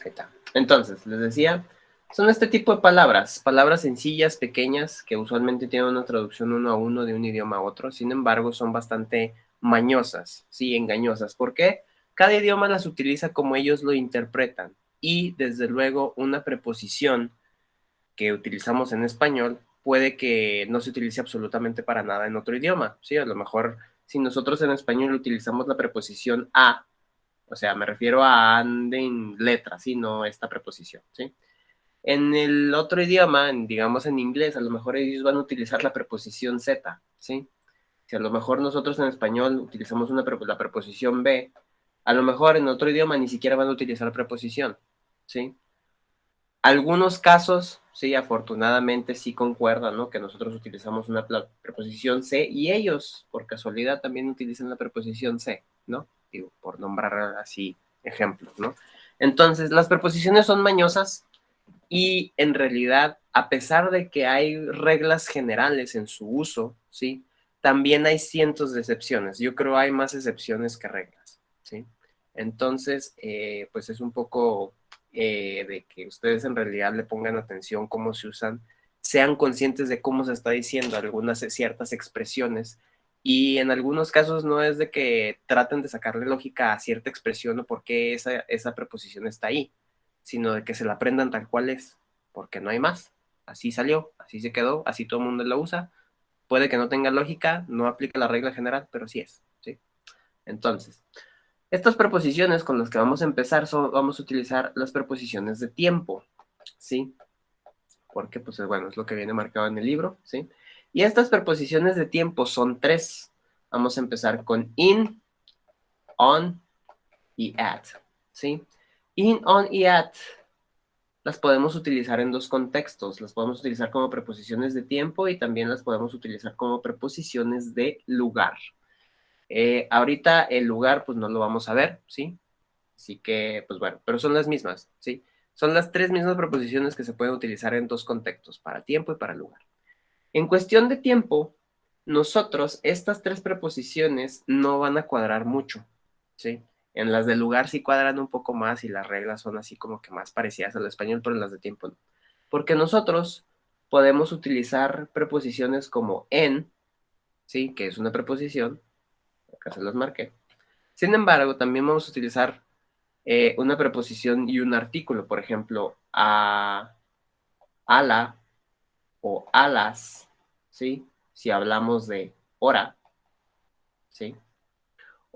Ahí está. Entonces, les decía, son este tipo de palabras sencillas, pequeñas, que usualmente tienen una traducción uno a uno de un idioma a otro. Sin embargo, son bastante mañosas, sí, engañosas. ¿Por qué? Cada idioma las utiliza como ellos lo interpretan. Y, desde luego, una preposición que utilizamos en español puede que no se utilice absolutamente para nada en otro idioma, ¿sí? A lo mejor, si nosotros en español utilizamos la preposición a, o sea, me refiero a ande en letra, ¿sí? No esta preposición, ¿sí? En el otro idioma, digamos en inglés, a lo mejor ellos van a utilizar la preposición z, ¿sí? Si a lo mejor nosotros en español utilizamos la preposición be, a lo mejor en otro idioma ni siquiera van a utilizar preposición, ¿sí? Algunos casos, sí, afortunadamente sí concuerdan, ¿no? Que nosotros utilizamos una preposición se y ellos, por casualidad, también utilizan la preposición se, ¿no? Digo, por nombrar así ejemplos, ¿no? Entonces, las preposiciones son mañosas y en realidad, a pesar de que hay reglas generales en su uso, ¿sí? También hay cientos de excepciones. Yo creo hay más excepciones que reglas, ¿sí? Entonces, pues es un poco de que ustedes en realidad le pongan atención cómo se usan, sean conscientes de cómo se está diciendo algunas ciertas expresiones y en algunos casos no es de que traten de sacarle lógica a cierta expresión o por qué esa preposición está ahí, sino de que se la aprendan tal cual es, porque no hay más. Así salió, así se quedó, así todo el mundo la usa. Puede que no tenga lógica, no aplica la regla general, pero sí es, ¿sí? Entonces, estas preposiciones con las que vamos a empezar vamos a utilizar las preposiciones de tiempo, ¿sí? Porque, pues, bueno, es lo que viene marcado en el libro, ¿sí? Y estas preposiciones de tiempo son tres. Vamos a empezar con in, on y at, ¿sí? In, on y at las podemos utilizar en dos contextos. Las podemos utilizar como preposiciones de tiempo y también las podemos utilizar como preposiciones de lugar. Ahorita el lugar, pues no lo vamos a ver, ¿sí? Así que, pues bueno, pero son las mismas, ¿sí? Son las tres mismas preposiciones que se pueden utilizar en dos contextos, para tiempo y para lugar. En cuestión de tiempo, nosotros, estas tres preposiciones no van a cuadrar mucho, ¿sí? En las de lugar sí cuadran un poco más y las reglas son así como que más parecidas al español, pero en las de tiempo no. Porque nosotros podemos utilizar preposiciones como en, ¿sí? Que es una preposición, acá se las marqué. Sin embargo, también vamos a utilizar una preposición y un artículo, por ejemplo, a, ala o alas, ¿sí? Si hablamos de hora, ¿sí?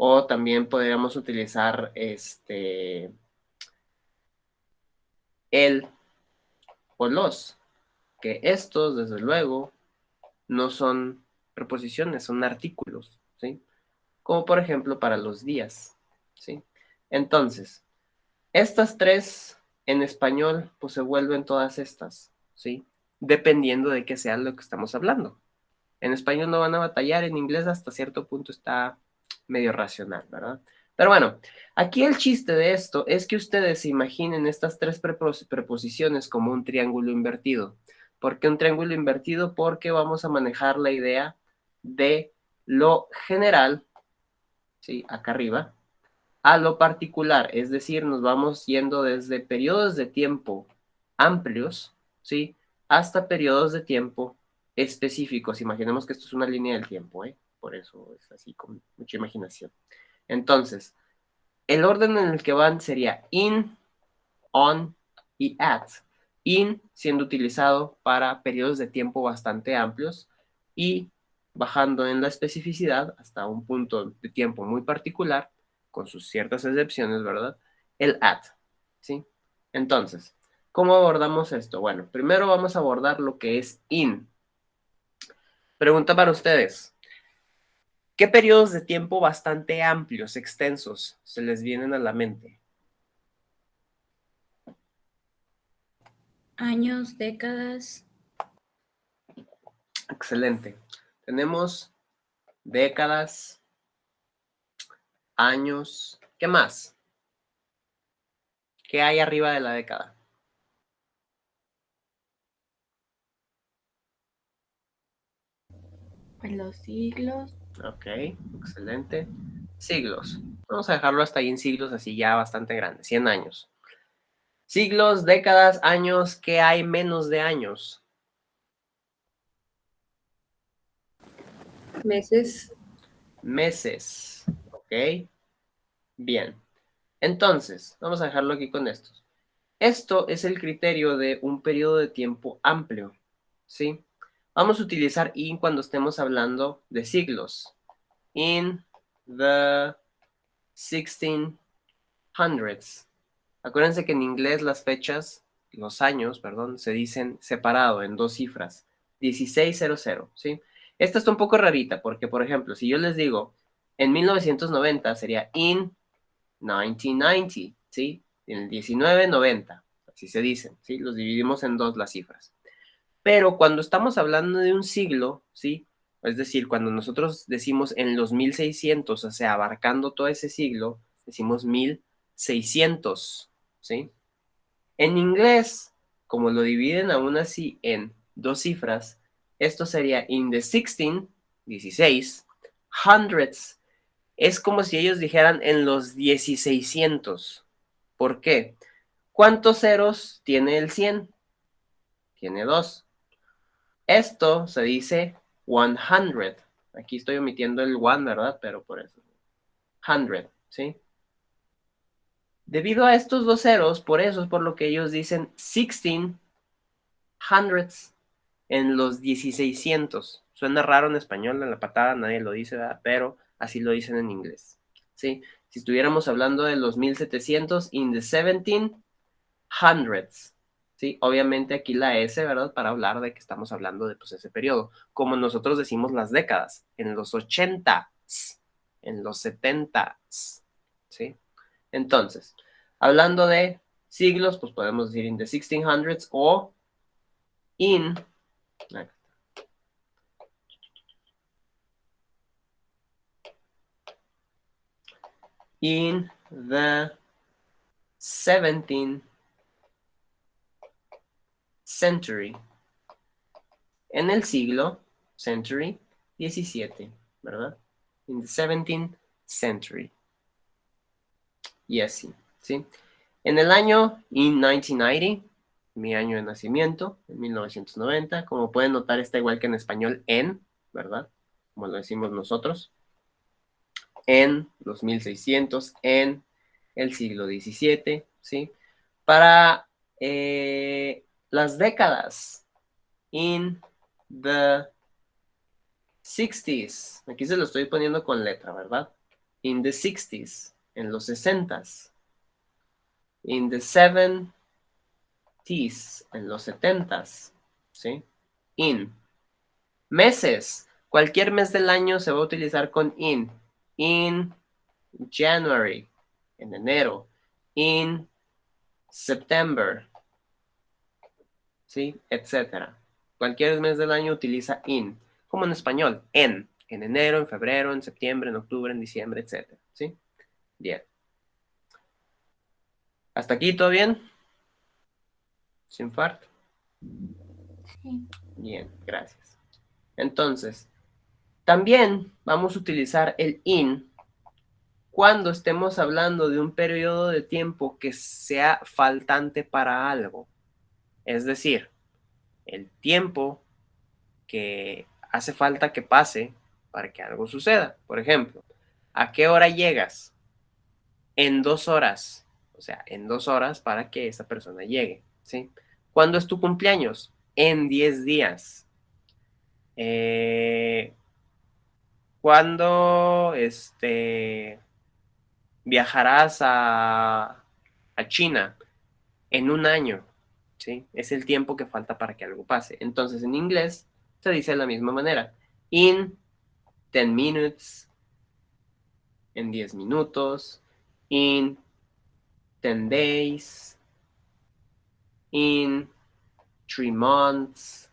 O también podríamos utilizar el o los, que estos, desde luego, no son preposiciones, son artículos, ¿sí? Como por ejemplo para los días, ¿sí? Entonces, estas tres en español, pues se vuelven todas estas, ¿sí? Dependiendo de qué sea lo que estamos hablando. En español no van a batallar, en inglés hasta cierto punto está medio racional, ¿verdad? Pero bueno, aquí el chiste de esto es que ustedes se imaginen estas tres preposiciones como un triángulo invertido. ¿Por qué un triángulo invertido? Porque vamos a manejar la idea de lo general, ¿sí? Acá arriba, a lo particular, es decir, nos vamos yendo desde periodos de tiempo amplios, ¿sí? Hasta periodos de tiempo específicos. Imaginemos que esto es una línea del tiempo, ¿eh? Por eso es así con mucha imaginación. Entonces, el orden en el que van sería in, on y at. In siendo utilizado para periodos de tiempo bastante amplios y bajando en la especificidad hasta un punto de tiempo muy particular, con sus ciertas excepciones, ¿verdad? El at, ¿sí? Entonces, ¿cómo abordamos esto? Bueno, primero vamos a abordar lo que es in. Pregunta para ustedes. ¿Qué periodos de tiempo bastante amplios, extensos, se les vienen a la mente? Años, décadas, Excelente. Tenemos décadas, años. ¿Qué más? ¿Qué hay arriba de la década? pues los siglos, Ok, excelente. Siglos. Vamos a dejarlo hasta ahí en siglos, así ya bastante grande, 100 años. Siglos, décadas, años, ¿qué hay menos de años? Meses. Meses, ¿ok? Bien. Entonces, vamos a dejarlo aquí con estos. Esto es el criterio de un periodo de tiempo amplio, ¿sí? Vamos a utilizar in cuando estemos hablando de siglos. In the 1600s. Acuérdense que en inglés las fechas, los años, perdón, se dicen separado en dos cifras. 1600, ¿sí? Esta está un poco rarita porque, por ejemplo, si yo les digo en 1990 sería in 1990, ¿sí? En el 1990, así se dicen, ¿sí? Los dividimos en dos las cifras. Pero cuando estamos hablando de un siglo, ¿sí? Es decir, cuando nosotros decimos en los 1600, o sea, abarcando todo ese siglo, decimos 1600, ¿sí? En inglés, como lo dividen aún así en dos cifras, esto sería in the 16, hundreds. Es como si ellos dijeran en los 1600. ¿Por qué? ¿Cuántos ceros tiene el 100? Tiene dos. Esto se dice 100. Aquí estoy omitiendo el one, ¿verdad? Pero por eso. 100, ¿sí? Debido a estos dos ceros, por eso es por lo que ellos dicen 1600 en los 1600. Suena raro en español, en la patada nadie lo dice, ¿verdad? Pero así lo dicen en inglés, ¿sí? Si estuviéramos hablando de los 1700, in the 1700s, ¿sí? Obviamente aquí la S, ¿verdad? Para hablar de que estamos hablando de pues, ese periodo. Como nosotros decimos las décadas, en los 80s, en los 70s, ¿sí? Entonces, hablando de siglos, pues podemos decir in the 1600s o in in the 17th century. En el siglo, century, 17, ¿verdad? In the 17th century. Y así, ¿sí? En el año, in 1990, mi año de nacimiento, en 1990, como pueden notar está igual que en español, en, ¿verdad? Como lo decimos nosotros. En los 1600, en el siglo XVII, ¿sí? Para las décadas, in the 60s, aquí se lo estoy poniendo con letra, ¿verdad? In the 60s, en los 60s, in the 70s, en los 70s, ¿sí? In meses, cualquier mes del año se va a utilizar con in January, en enero, in September, ¿sí? Etcétera. Cualquier mes del año utiliza in, como en español, en enero, en febrero, en septiembre, en octubre, en diciembre, etcétera, ¿sí? Bien. ¿Hasta aquí todo bien? ¿Sin farto? Sí. Bien, gracias. Entonces, también vamos a utilizar el in cuando estemos hablando de un periodo de tiempo que sea faltante para algo. Es decir, el tiempo que hace falta que pase para que algo suceda. Por ejemplo, ¿a qué hora llegas? En 2 horas. O sea, en 2 horas para que esa persona llegue, ¿sí? ¿Cuándo es tu cumpleaños? En 10 días. ¿Cuándo viajarás a China? En un año, ¿sí? Es el tiempo que falta para que algo pase. Entonces, en inglés se dice de la misma manera. In 10 minutes, en 10 minutos, in 10 days, in 3 months.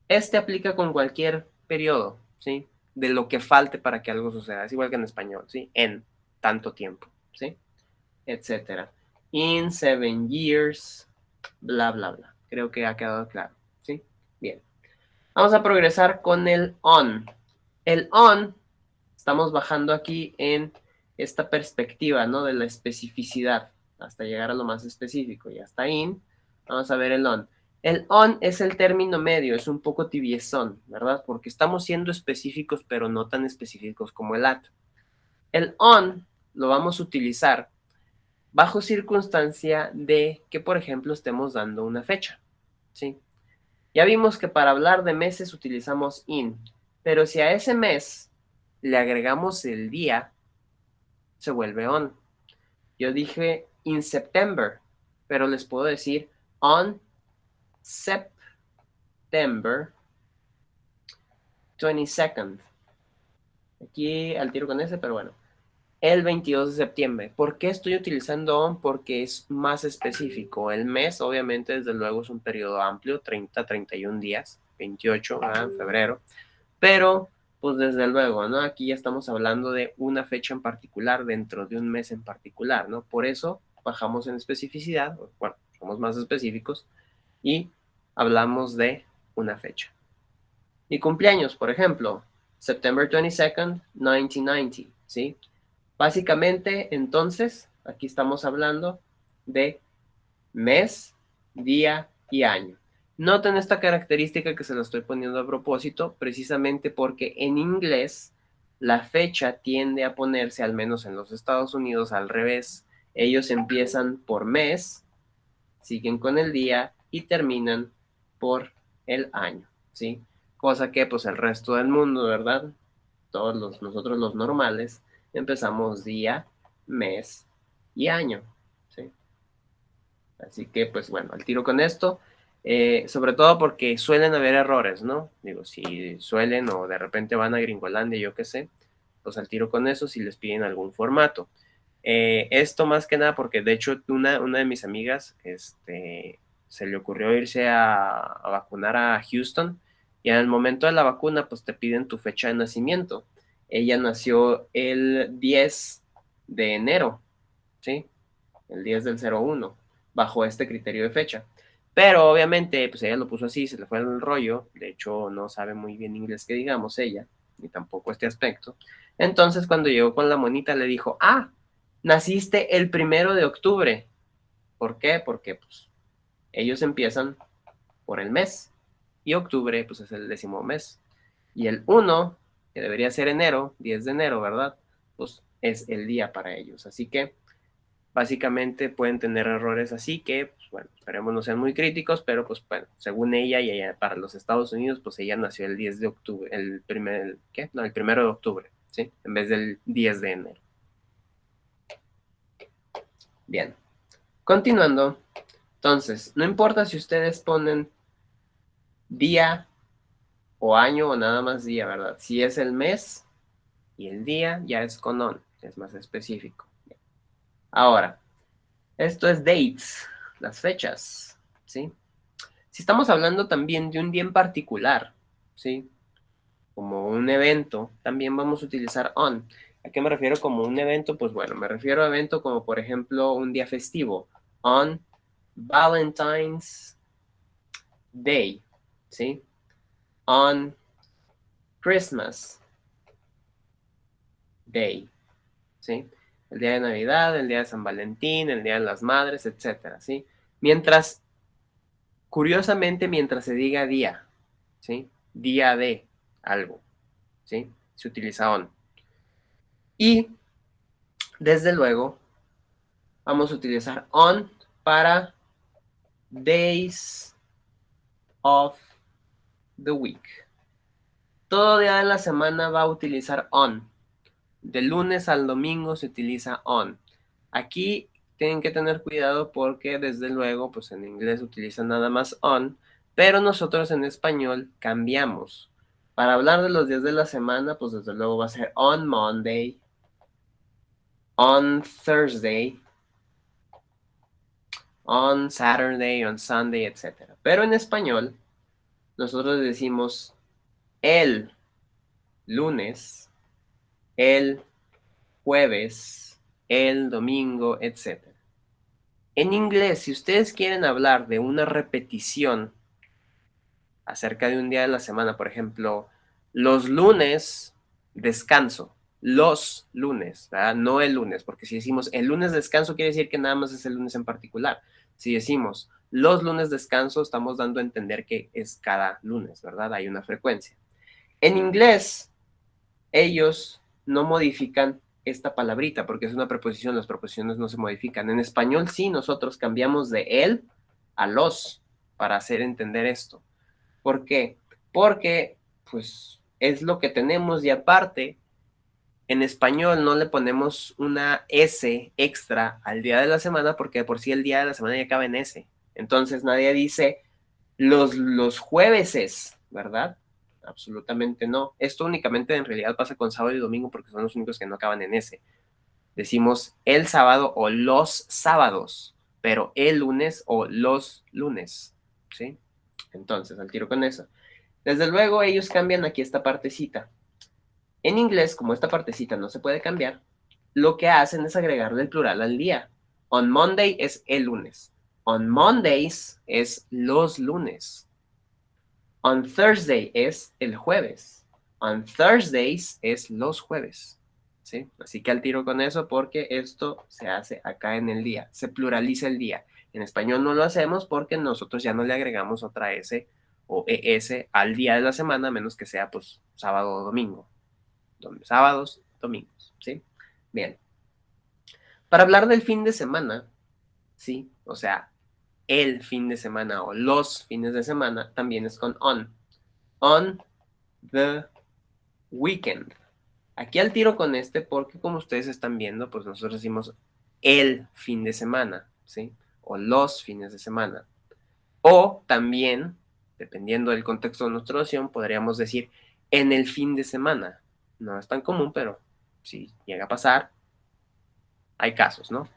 Este aplica con cualquier periodo, ¿sí? De lo que falte para que algo suceda. Es igual que en español, ¿sí? En tanto tiempo, ¿sí? Etcétera. In 7 years, bla, bla, bla. Creo que ha quedado claro, ¿sí? Bien. Vamos a progresar con el on. El on, estamos bajando aquí en esta perspectiva, ¿no? De la especificidad. hasta llegar a lo más específico. Y hasta in, vamos a ver el on. El on es el término medio, es un poco tibiezón, ¿verdad? Porque estamos siendo específicos, pero no tan específicos como el at. El on lo vamos a utilizar bajo circunstancia de que, por ejemplo, estemos dando una fecha, ¿sí? Ya vimos que para hablar de meses utilizamos in, pero si a ese mes le agregamos el día, se vuelve on. Yo dije in September, pero les puedo decir on September 22nd. Aquí al tiro con ese, pero bueno. El 22 de septiembre. ¿Por qué estoy utilizando on? Porque es más específico. El mes, obviamente, desde luego es un periodo amplio, 30, 31 días, 28, febrero. Pero, pues desde luego, ¿no? Aquí ya estamos hablando de una fecha en particular dentro de un mes en particular, ¿no? Por eso bajamos en especificidad, bueno, somos más específicos y hablamos de una fecha. Mi cumpleaños, por ejemplo, September 22nd, 1990, ¿sí? Básicamente, entonces, aquí estamos hablando de mes, día y año. Noten esta característica que se la estoy poniendo a propósito, precisamente porque en inglés la fecha tiende a ponerse, al menos en los Estados Unidos, al revés. Ellos empiezan por mes, siguen con el día y terminan por el año, ¿sí? Cosa que pues el resto del mundo, ¿verdad? Nosotros los normales, empezamos día, mes y año, ¿sí? Así que, pues bueno, al tiro con esto, sobre todo porque suelen haber errores, ¿no? Digo, si suelen o de repente van a Gringolandia, yo qué sé, pues al tiro con eso si les piden algún formato. Esto más que nada porque de hecho una de mis amigas se le ocurrió irse a vacunar a Houston y en el momento de la vacuna pues te piden tu fecha de nacimiento. Ella nació el 10 de enero, ¿sí? El 10 del 01, bajo este criterio de fecha. Pero obviamente pues ella lo puso así, se le fue el rollo, de hecho no sabe muy bien inglés que digamos ella, ni tampoco este aspecto. Entonces cuando llegó con la monita le dijo, naciste el 1 de octubre. ¿Por qué? Porque pues, ellos empiezan por el mes y octubre pues es el 10º mes. Y el 1, que debería ser enero, 10 de enero, ¿verdad? Pues es el día para ellos. Así que básicamente pueden tener errores así que, pues, bueno, esperemos no sean muy críticos, pero pues bueno, según ella y ella para los Estados Unidos, pues ella nació el 10 de octubre, el 1 de octubre, ¿sí? En vez del 10 de enero. Bien, continuando, entonces, no importa si ustedes ponen día o año o nada más día, ¿verdad? Si es el mes y el día, ya es con on, es más específico. Ahora, esto es dates, las fechas, ¿sí? Si estamos hablando también de un día en particular, ¿sí? Como un evento, también vamos a utilizar on. ¿A qué me refiero como un evento? Pues bueno, me refiero a evento como por ejemplo un día festivo, on Valentine's Day, ¿sí? On Christmas Day, ¿sí? El día de Navidad, el día de San Valentín, el día de las Madres, etcétera, ¿sí? Mientras, curiosamente, mientras se diga día, ¿sí? Día de algo, ¿sí? Se utiliza on. Y, desde luego, vamos a utilizar on para days of the week. Todo día de la semana va a utilizar on. De lunes al domingo se utiliza on. Aquí tienen que tener cuidado porque desde luego, pues en inglés utilizan nada más on, pero nosotros en español cambiamos. Para hablar de los días de la semana, pues desde luego va a ser on Monday, on Thursday, on Saturday, on Sunday, etc. Pero en español, nosotros decimos el lunes, el jueves, el domingo, etc. En inglés, si ustedes quieren hablar de una repetición acerca de un día de la semana, por ejemplo, los lunes descanso, los lunes, ¿verdad? No el lunes, porque si decimos el lunes descanso, quiere decir que nada más es el lunes en particular. Si decimos los lunes descanso, estamos dando a entender que es cada lunes, ¿verdad? Hay una frecuencia. En inglés, ellos no modifican esta palabrita porque es una preposición, las preposiciones no se modifican. En español sí, nosotros cambiamos de él a los para hacer entender esto. ¿Por qué? Porque pues es lo que tenemos y aparte en español no le ponemos una S extra al día de la semana porque por sí el día de la semana ya acaba en S. Entonces nadie dice los jueveses, ¿verdad? Absolutamente no. Esto únicamente en realidad pasa con sábado y domingo porque son los únicos que no acaban en S. Decimos el sábado o los sábados, pero el lunes o los lunes, ¿sí? Entonces, al tiro con eso. Desde luego ellos cambian aquí esta partecita. En inglés, como esta partecita no se puede cambiar, lo que hacen es agregarle el plural al día. On Monday es el lunes. On Mondays es los lunes. On Thursday es el jueves. On Thursdays es los jueves. ¿Sí? Así que al tiro con eso porque esto se hace acá en el día. Se pluraliza el día. En español no lo hacemos porque nosotros ya no le agregamos otra S o ES al día de la semana, a menos que sea pues sábado o domingo. Sábados, domingos. ¿Sí? Bien. Para hablar del fin de semana, ¿sí? O sea, el fin de semana o los fines de semana también es con on. On the weekend. Aquí al tiro con este porque como ustedes están viendo, pues nosotros decimos el fin de semana, ¿sí? O los fines de semana. O también, dependiendo del contexto de nuestra oración, podríamos decir en el fin de semana. No es tan común, pero si llega a pasar, hay casos, ¿no?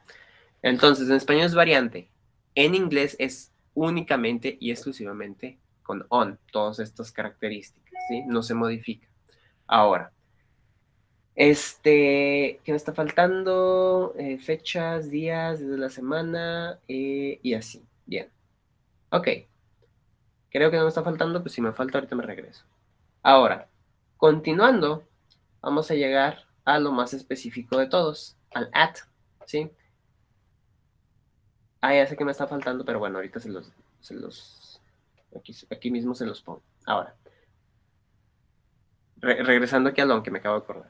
Entonces, en español es variante. En inglés es únicamente y exclusivamente con on, todas estas características, ¿sí? No se modifica. Ahora, ¿qué me está faltando? Fechas, días, desde la semana y así. Bien. Ok. Creo que no me está faltando, pues si me falta ahorita me regreso. Ahora, continuando, vamos a llegar a lo más específico de todos, al at, ¿sí? Ah, ya sé que me está faltando, pero bueno, ahorita aquí mismo se los pongo. Ahora, regresando aquí a lo que me acabo de acordar.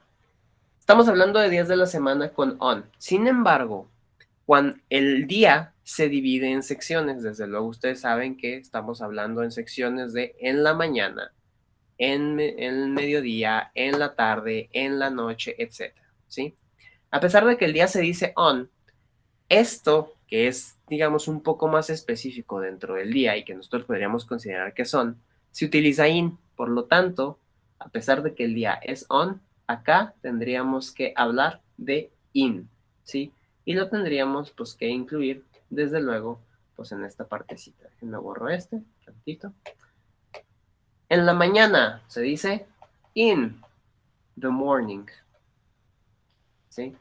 Estamos hablando de días de la semana con on. Sin embargo, cuando el día se divide en secciones, desde luego ustedes saben que estamos hablando en secciones de en la mañana, en el mediodía, en la tarde, en la noche, etc. ¿Sí? A pesar de que el día se dice on, esto que es, digamos, un poco más específico dentro del día y que nosotros podríamos considerar que son, se utiliza in. Por lo tanto, a pesar de que el día es on, acá tendríamos que hablar de in, ¿sí? Y lo tendríamos pues que incluir, desde luego, pues en esta partecita. Me borro tantito. En la mañana se dice in the morning, ¿sí?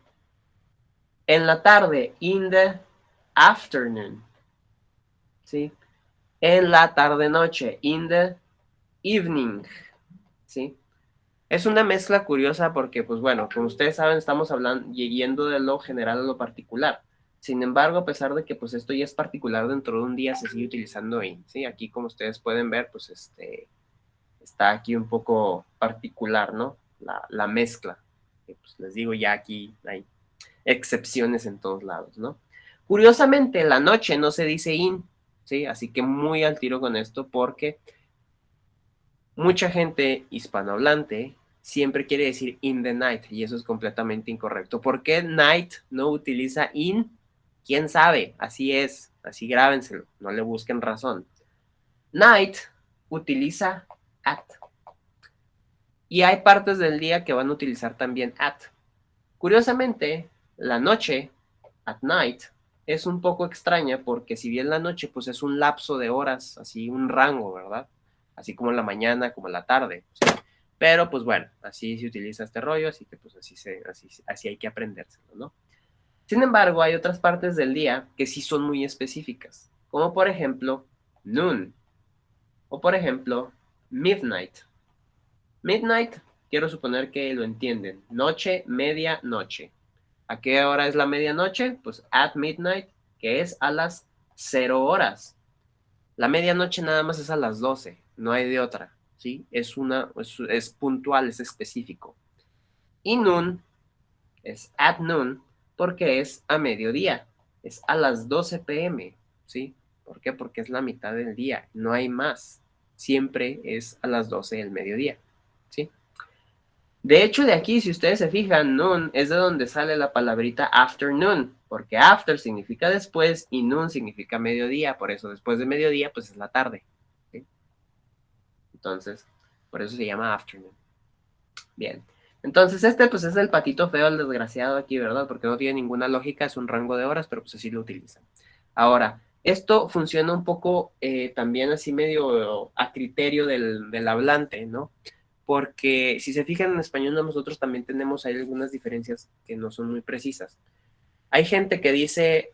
En la tarde, in the afternoon, ¿sí? En la tarde-noche, in the evening, ¿sí? Es una mezcla curiosa porque, pues bueno, como ustedes saben, estamos hablando, yendo de lo general a lo particular. Sin embargo, a pesar de que pues esto ya es particular dentro de un día, se sigue utilizando in, ¿sí? Aquí, como ustedes pueden ver, pues está aquí un poco particular, ¿no? La mezcla. Que, pues les digo, ya aquí hay excepciones en todos lados, ¿no? Curiosamente, la noche no se dice in, ¿sí? Así que muy al tiro con esto porque mucha gente hispanohablante siempre quiere decir in the night y eso es completamente incorrecto. ¿Por qué night no utiliza in? ¿Quién sabe? Así es, así grábenselo, no le busquen razón. Night utiliza at. Y hay partes del día que van a utilizar también at. Curiosamente, la noche, at night, es un poco extraña porque si bien la noche pues es un lapso de horas, así un rango, ¿verdad? Así como la mañana, como la tarde. ¿Sí? Pero pues bueno, así se utiliza este rollo, así que pues así hay que aprendérselo, ¿no? Sin embargo, hay otras partes del día que sí son muy específicas, como por ejemplo noon o por ejemplo midnight. Midnight quiero suponer que lo entienden. Noche, medianoche. ¿A qué hora es la medianoche? Pues at midnight, que es a las 0 horas. La medianoche nada más es a las 12, no hay de otra, ¿sí? Es puntual, es específico. Y noon es at noon porque es a mediodía, es a las 12 p.m., ¿sí? ¿Por qué? Porque es la mitad del día, no hay más. Siempre es a las 12 del mediodía, ¿sí? De hecho, de aquí, si ustedes se fijan, noon es de donde sale la palabrita afternoon, porque after significa después y noon significa mediodía, por eso después de mediodía, pues es la tarde, ¿sí? Entonces, por eso se llama afternoon. Bien. Entonces, pues es el patito feo, el desgraciado aquí, ¿verdad? Porque no tiene ninguna lógica, es un rango de horas, pero pues así lo utilizan. Ahora, esto funciona un poco también así medio a criterio del hablante, ¿no? Porque si se fijan en español, nosotros también tenemos ahí algunas diferencias que no son muy precisas. Hay gente que dice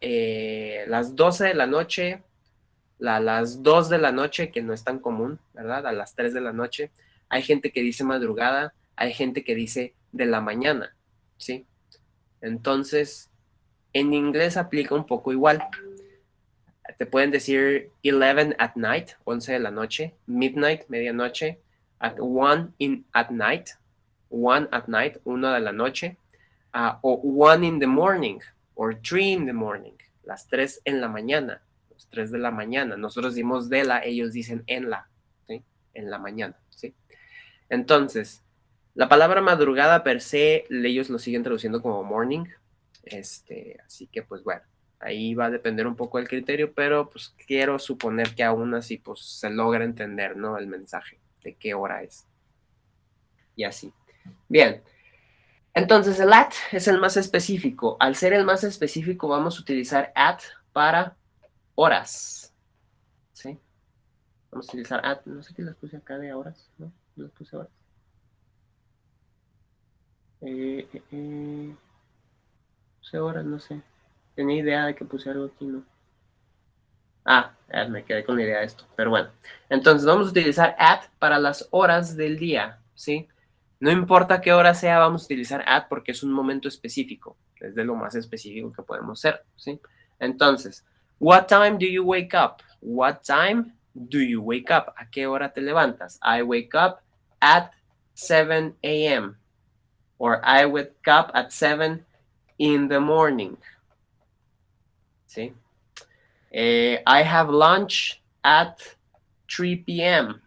las 12 de la noche, las 2 de la noche, que no es tan común, ¿verdad? A las 3 de la noche. Hay gente que dice madrugada, hay gente que dice de la mañana, ¿sí? Entonces, en inglés aplica un poco igual. Te pueden decir 11 at night, 11 de la noche, midnight, medianoche, at 1 at night, 1 at night, 1 de la noche, o 1 in the morning, or 3 in the morning, las 3 en la mañana, los 3 de la mañana. Nosotros decimos de la, ellos dicen en la, ¿sí? En la mañana, ¿sí? Entonces, la palabra madrugada per se, ellos lo siguen traduciendo como morning, así que pues bueno, ahí va a depender un poco del criterio, pero pues quiero suponer que aún así pues se logra entender, ¿no? El mensaje de qué hora es. Y así. Bien. Entonces el at es el más específico. Al ser el más específico vamos a utilizar at para horas. ¿Sí? Vamos a utilizar at. No sé qué las puse acá de horas, ¿no? No las puse horas. Puse horas, no sé. Tenía idea de que puse algo aquí, ¿no? Me quedé con la idea de esto, pero bueno. Entonces vamos a utilizar at para las horas del día, ¿sí? No importa qué hora sea, vamos a utilizar at porque es un momento específico. Es de lo más específico que podemos ser, ¿sí? Entonces, what time do you wake up? What time do you wake up? ¿A qué hora te levantas? I wake up at 7 a.m. Or I wake up at 7 in the morning, ¿sí? I have lunch at 3 p.m.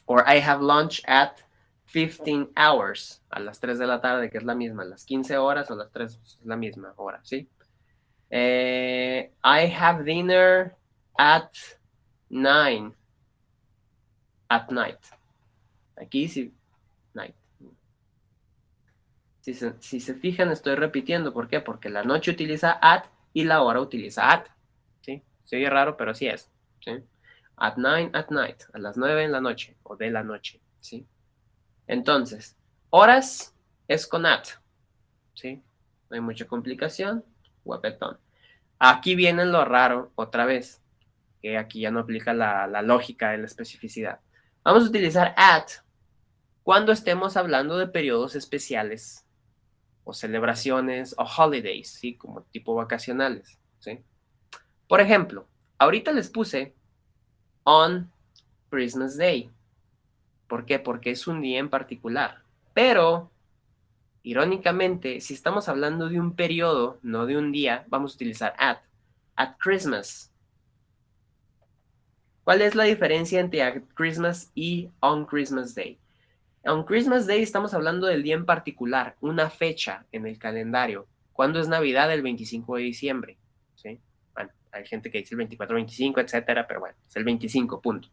Or I have lunch at 15 hours. A las 3 de la tarde, que es la misma. Las 15 horas o las 3 es la misma hora, ¿sí? I have dinner at 9 at night. Aquí sí, night. Si se fijan, estoy repitiendo. ¿Por qué? Porque la noche utiliza at y la hora utiliza at. ¿Sí? Se oye raro, pero así es. ¿Sí? At 9 at night, a las 9 en la noche o de la noche, ¿sí? Entonces, horas es con at, ¿sí? No hay mucha complicación, guapetón. Aquí viene lo raro otra vez, que aquí ya no aplica la lógica de la especificidad. Vamos a utilizar at cuando estemos hablando de periodos especiales o celebraciones o holidays, ¿sí? Como tipo vacacionales, ¿sí? Por ejemplo, ahorita les puse on Christmas Day. ¿Por qué? Porque es un día en particular. Pero, irónicamente, si estamos hablando de un periodo, no de un día, vamos a utilizar at Christmas. ¿Cuál es la diferencia entre at Christmas y on Christmas Day? On Christmas Day estamos hablando del día en particular, una fecha en el calendario. ¿Cuándo es Navidad? El 25 de diciembre. ¿Sí? Bueno, hay gente que dice el 24, 25, etcétera, pero bueno, es el 25, punto.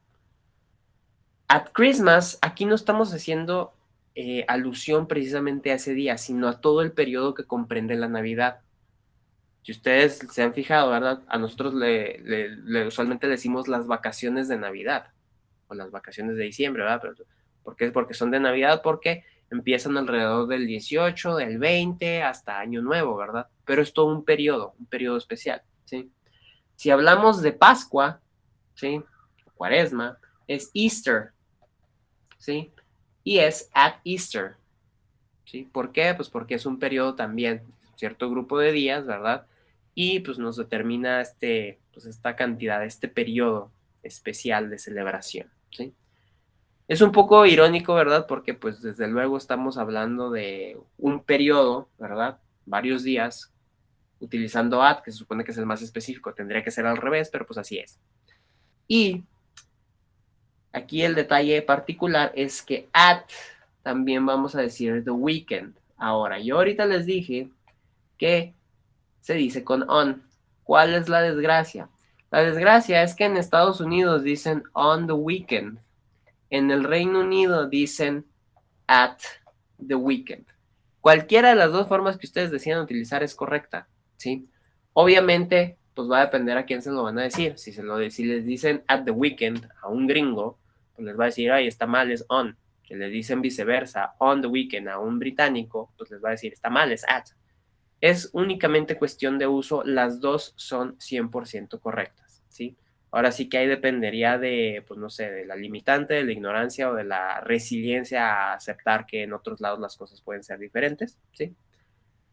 At Christmas, aquí no estamos haciendo alusión precisamente a ese día, sino a todo el periodo que comprende la Navidad. Si ustedes se han fijado, ¿verdad? A nosotros usualmente le decimos las vacaciones de Navidad o las vacaciones de diciembre, ¿verdad? Pero, ¿por qué? Porque son de Navidad, porque empiezan alrededor del 18, del 20 hasta Año Nuevo, ¿verdad? Pero es todo un periodo especial, ¿sí? Si hablamos de Pascua, ¿sí? Cuaresma, es Easter, ¿sí? y es at Easter. ¿Sí? ¿Por qué? Pues porque es un periodo también, cierto grupo de días, ¿verdad? Y pues nos determina pues esta cantidad, este periodo especial de celebración, ¿sí? Es un poco irónico, ¿verdad? Porque pues desde luego estamos hablando de un periodo, ¿verdad? Varios días, utilizando at, que se supone que es el más específico, tendría que ser al revés, pero pues así es. Y aquí el detalle particular es que at también vamos a decir the weekend. Ahora, yo ahorita les dije que se dice con on. ¿Cuál es la desgracia? La desgracia es que en Estados Unidos dicen on the weekend. En el Reino Unido dicen at the weekend. Cualquiera de las dos formas que ustedes decidan utilizar es correcta, ¿sí? Obviamente, pues va a depender a quién se lo van a decir. Si les dicen at the weekend a un gringo, pues les va a decir, ay, está mal, es on. Si les dicen viceversa, on the weekend a un británico, pues les va a decir, está mal, es at. Es únicamente cuestión de uso, las dos son 100% correctas, ¿sí? Ahora sí que ahí dependería de, pues no sé, de la limitante, de la ignorancia o de la resiliencia a aceptar que en otros lados las cosas pueden ser diferentes, ¿sí?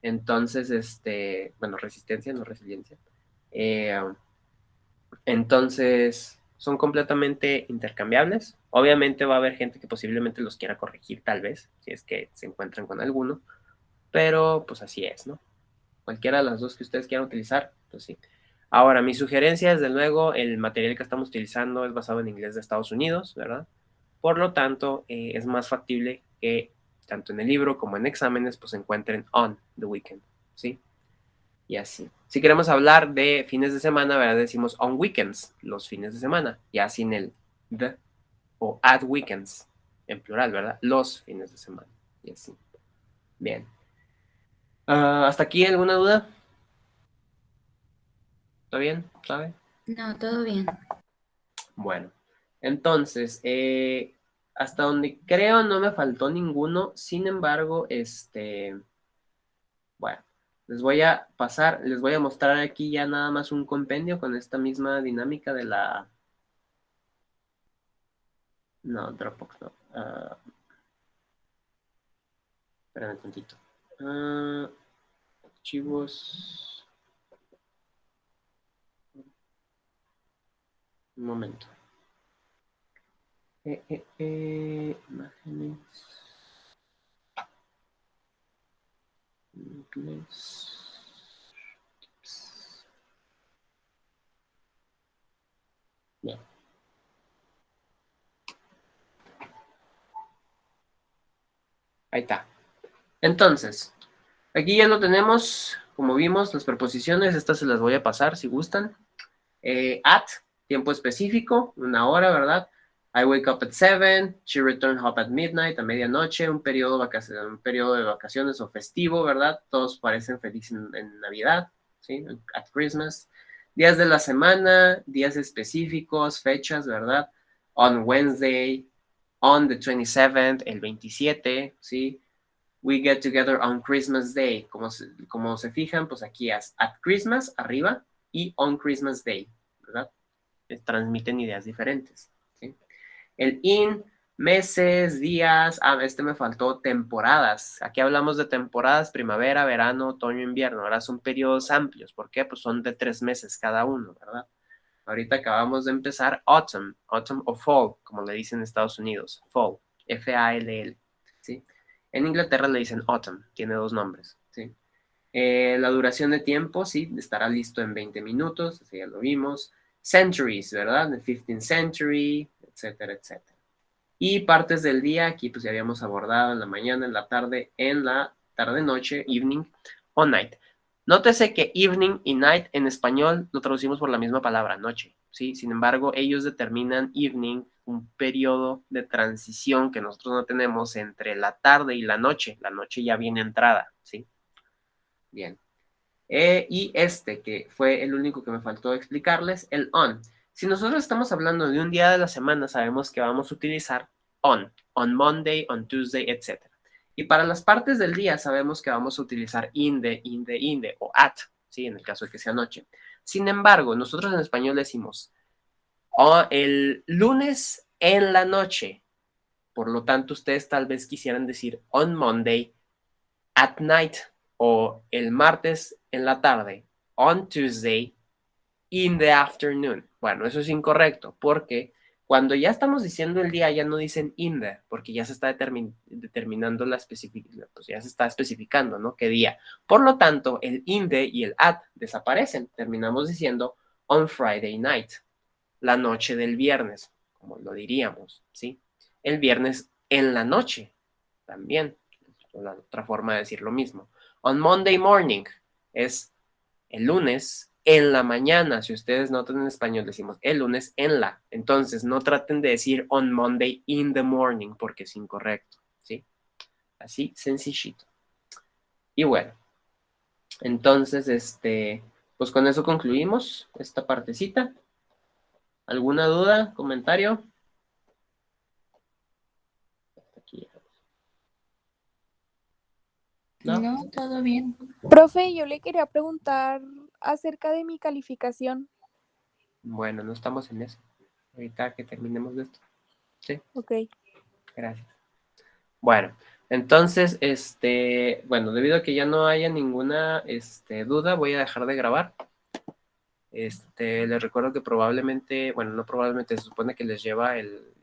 Entonces, bueno, resistencia, no resiliencia. Entonces, son completamente intercambiables. Obviamente va a haber gente que posiblemente los quiera corregir, tal vez, si es que se encuentran con alguno, pero pues así es, ¿no? Cualquiera de las dos que ustedes quieran utilizar, pues sí. Ahora, mi sugerencia, desde luego, el material que estamos utilizando es basado en inglés de Estados Unidos, ¿verdad? Por lo tanto, es más factible que tanto en el libro como en exámenes, pues se encuentren on the weekend, ¿sí? Y así. Si queremos hablar de fines de semana, ¿verdad? Decimos on weekends, los fines de semana, ya sin el the o at weekends, en plural, ¿verdad? Los fines de semana, y así. Bien. ¿Hasta aquí alguna duda? ¿Está bien? ¿Sabe? No, todo bien. Bueno, entonces, hasta donde creo no me faltó ninguno. Sin embargo, bueno, les voy a pasar, les voy a mostrar aquí ya nada más un compendio con esta misma dinámica de la... No, Dropbox no. Espérame tantito. Archivos. Un momento. Imágenes. Inglés. Bien. Ahí está. Entonces, aquí ya lo tenemos. Como vimos, las preposiciones, estas se las voy a pasar si gustan. At, tiempo específico, una hora, ¿verdad? I wake up at 7, she returned home at midnight, a medianoche, un periodo de vacaciones o festivo, ¿verdad? Todos parecen felices en Navidad, ¿sí? At Christmas. Días de la semana, días específicos, fechas, ¿verdad? On Wednesday, on the 27th, el 27, ¿sí? We get together on Christmas Day. Como se fijan, pues aquí es at Christmas arriba y on Christmas Day, ¿verdad? Transmiten ideas diferentes, ¿sí? El in, meses, días, me faltó temporadas. Aquí hablamos de temporadas, primavera, verano, otoño, invierno. Ahora son periodos amplios. ¿Por qué? Pues son de 3 meses cada uno, ¿verdad? Ahorita acabamos de empezar autumn o fall, como le dicen en Estados Unidos, fall, F-A-L-L, ¿sí? En Inglaterra le dicen autumn, tiene 2 nombres, ¿sí? La duración de tiempo, sí, estará listo en 20 minutos, así ya lo vimos. Centuries, ¿verdad? The 15th century, etcétera, etcétera. Y partes del día, aquí pues ya habíamos abordado en la mañana, en la tarde-noche, evening o night. Nótese que evening y night en español lo traducimos por la misma palabra, noche, ¿sí? Sin embargo, ellos determinan evening, un periodo de transición que nosotros no tenemos entre la tarde y la noche. La noche ya viene entrada, ¿sí? Bien. Y que fue el único que me faltó explicarles, el on. Si nosotros estamos hablando de un día de la semana, sabemos que vamos a utilizar on Monday, on Tuesday, etc. Y para las partes del día sabemos que vamos a utilizar in the o at, ¿sí? En el caso de que sea noche. Sin embargo, nosotros en español decimos el lunes en la noche, Por lo tanto, ustedes tal vez quisieran decir on Monday at night o el martes en la tarde, on Tuesday in the afternoon. Bueno, eso es incorrecto porque cuando ya estamos diciendo el día ya no dicen in the porque ya se está determinando la especificidad, pues ya se está especificando, ¿no? ¿Qué día? Por lo tanto, el in the y el at desaparecen. Terminamos diciendo on Friday night, la noche del viernes, como lo diríamos, ¿sí? El viernes en la noche, también, la otra forma de decir lo mismo. On Monday morning es el lunes en la mañana. Si ustedes notan en español, decimos el lunes en la. Entonces, no traten de decir on Monday in the morning porque es incorrecto, ¿sí? Así, sencillito. Y bueno, entonces, pues con eso concluimos esta partecita. ¿Alguna duda, comentario? Aquí. ¿No? No, todo bien. Profe, yo le quería preguntar acerca de mi calificación. Bueno, no estamos en eso. Ahorita que terminemos de esto. Sí, Ok. gracias. Bueno, entonces, bueno, debido a que ya no haya ninguna duda, voy a dejar de grabar. Les recuerdo que probablemente, bueno, no probablemente, se supone que les llega el